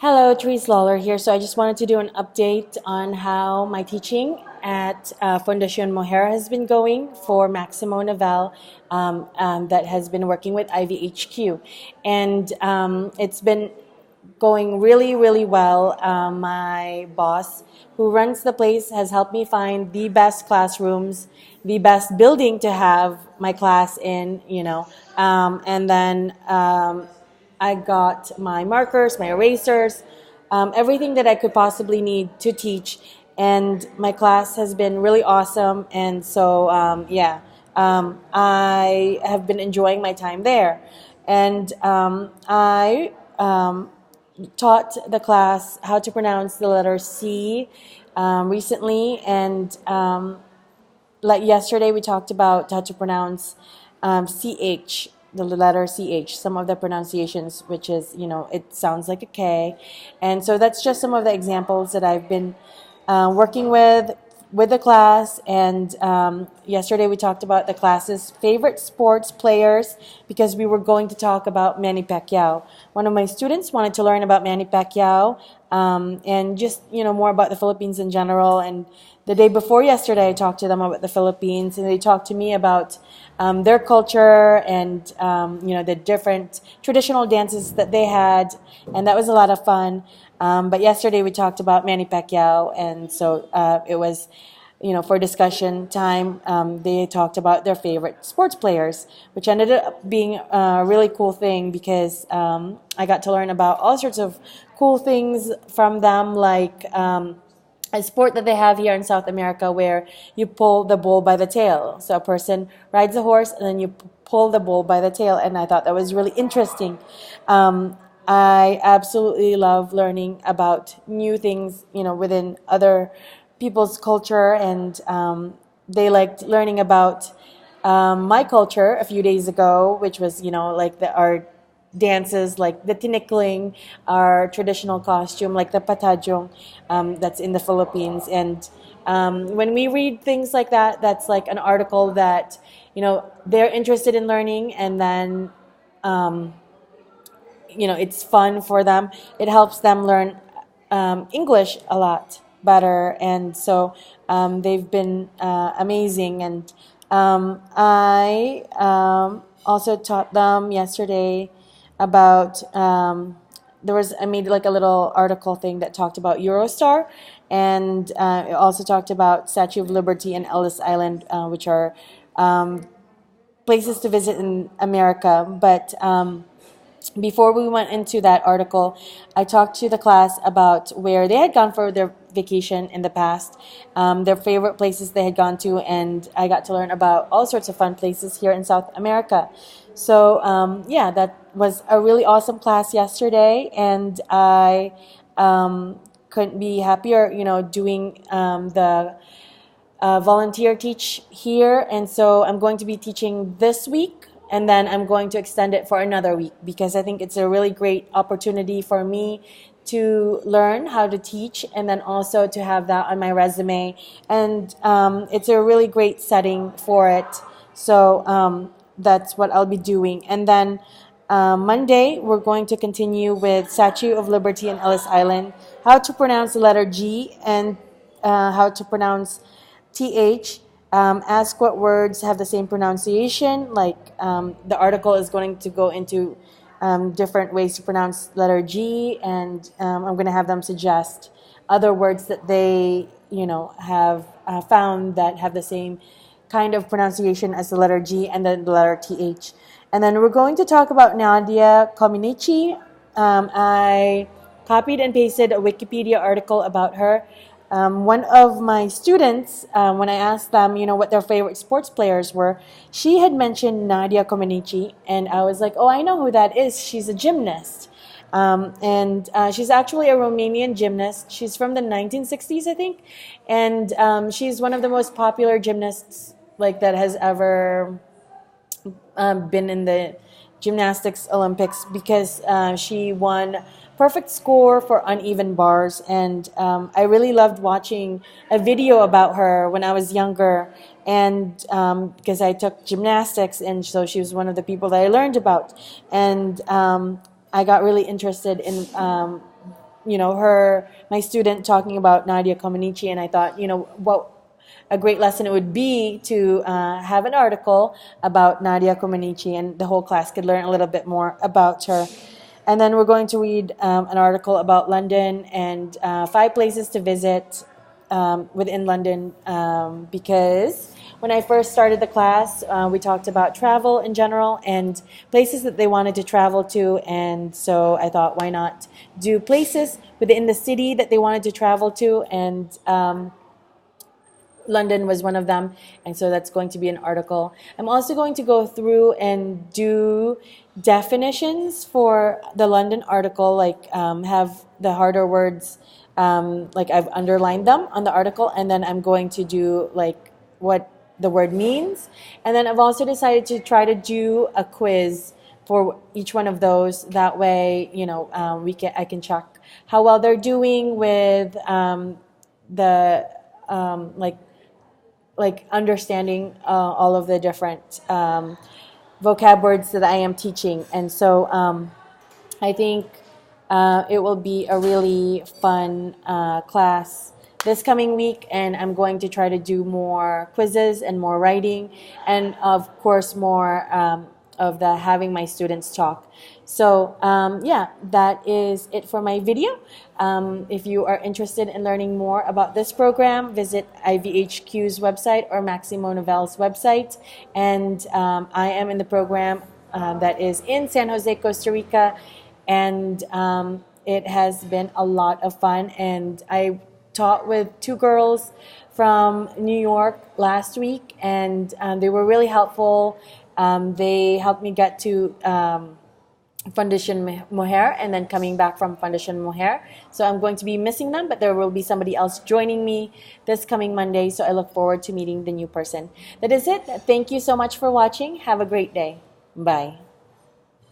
Hello, Therese Lawler here. So I just wanted to do an update on how my teaching at Fundacion Mujer has been going for Maximo Navel, that has been working with IVHQ. And it's been going really, really well. My boss, who runs the place, has helped me find the best classrooms, the best building to have my class in. And then I got my markers, my erasers, everything that I could possibly need to teach. And my class has been really awesome. And so, I have been enjoying my time there. And I taught the class how to pronounce the letter C recently. And like yesterday, we talked about how to pronounce CH, the letter CH, some of the pronunciations, which is, it sounds like a K. And so that's just some of the examples that I've been working with the class. And yesterday we talked about the class's favorite sports players because we were going to talk about Manny Pacquiao. One of my students wanted to learn about Manny Pacquiao and just, more about the Philippines in general. And the day before yesterday, I talked to them about the Philippines, and they talked to me about their culture and the different traditional dances that they had, and that was a lot of fun. But yesterday we talked about Manny Pacquiao, and so it was, for discussion time. They talked about their favorite sports players, which ended up being a really cool thing because I got to learn about all sorts of cool things from them, like a sport that they have here in South America where you pull the bull by the tail. So a person rides a horse and then you pull the bull by the tail, and I thought that was really interesting. I absolutely love learning about new things, within other people's culture, and they liked learning about my culture a few days ago, which was, like our dances, like the tinikling, our traditional costume, like the patadjong, that's in the Philippines. And when we read things like that, that's like an article that, they're interested in learning, and then it's fun for them. It helps them learn English a lot better, and so they've been amazing. And I also taught them yesterday about I made like a little article thing that talked about Eurostar, and it also talked about Statue of Liberty and Ellis Island, which are places to visit in America. But before we went into that article, I talked to the class about where they had gone for their vacation in the past, their favorite places they had gone to, and I got to learn about all sorts of fun places here in South America. So, that was a really awesome class yesterday, and I couldn't be happier, doing the volunteer teach here. And so I'm going to be teaching this week, and then I'm going to extend it for another week because I think it's a really great opportunity for me to learn how to teach and then also to have that on my resume. And it's a really great setting for it. So that's what I'll be doing. And then Monday, we're going to continue with Statue of Liberty and Ellis Island, how to pronounce the letter G, and how to pronounce TH. Ask what words have the same pronunciation. Like the article is going to go into different ways to pronounce letter G, and I'm going to have them suggest other words that they, have found that have the same kind of pronunciation as the letter G and then the letter TH. And then we're going to talk about Nadia Comaneci. I copied and pasted a Wikipedia article about her. One of my students, when I asked them, what their favorite sports players were, she had mentioned Nadia Comaneci, and I was like, oh, I know who that is. She's a gymnast. And she's actually a Romanian gymnast. She's from the 1960s, I think. And she's one of the most popular gymnasts that has ever been in the gymnastics Olympics because she won perfect score for uneven bars, and I really loved watching a video about her when I was younger, and because I took gymnastics, and so she was one of the people that I learned about, and I got really interested in my student talking about Nadia Comaneci, and I thought, what a great lesson it would be to have an article about Nadia Comaneci, and the whole class could learn a little bit more about her. And then we're going to read an article about London and 5 places to visit within London, because when I first started the class, we talked about travel in general and places that they wanted to travel to. And so I thought, why not do places within the city that they wanted to travel to? And London was one of them, and so that's going to be an article. I'm also going to go through and do definitions for the London article, like have the harder words, like I've underlined them on the article, and then I'm going to do like what the word means. And then I've also decided to try to do a quiz for each one of those. That way, I can check how well they're doing with the like understanding all of the different vocab words that I am teaching. And so I think it will be a really fun class this coming week, and I'm going to try to do more quizzes and more writing, and of course more of the having my students talk. So yeah, that is it for my video. If you are interested in learning more about this program, visit IVHQ's website or Maximo Novel's website. And I am in the program that is in San Jose, Costa Rica, and it has been a lot of fun. And I taught with 2 girls from New York last week, and they were really helpful. They helped me get to Fundacion Mujer, and then coming back from Fundacion Mujer. So I'm going to be missing them, but there will be somebody else joining me this coming Monday. So I look forward to meeting the new person. That is it. Thank you so much for watching. Have a great day. Bye.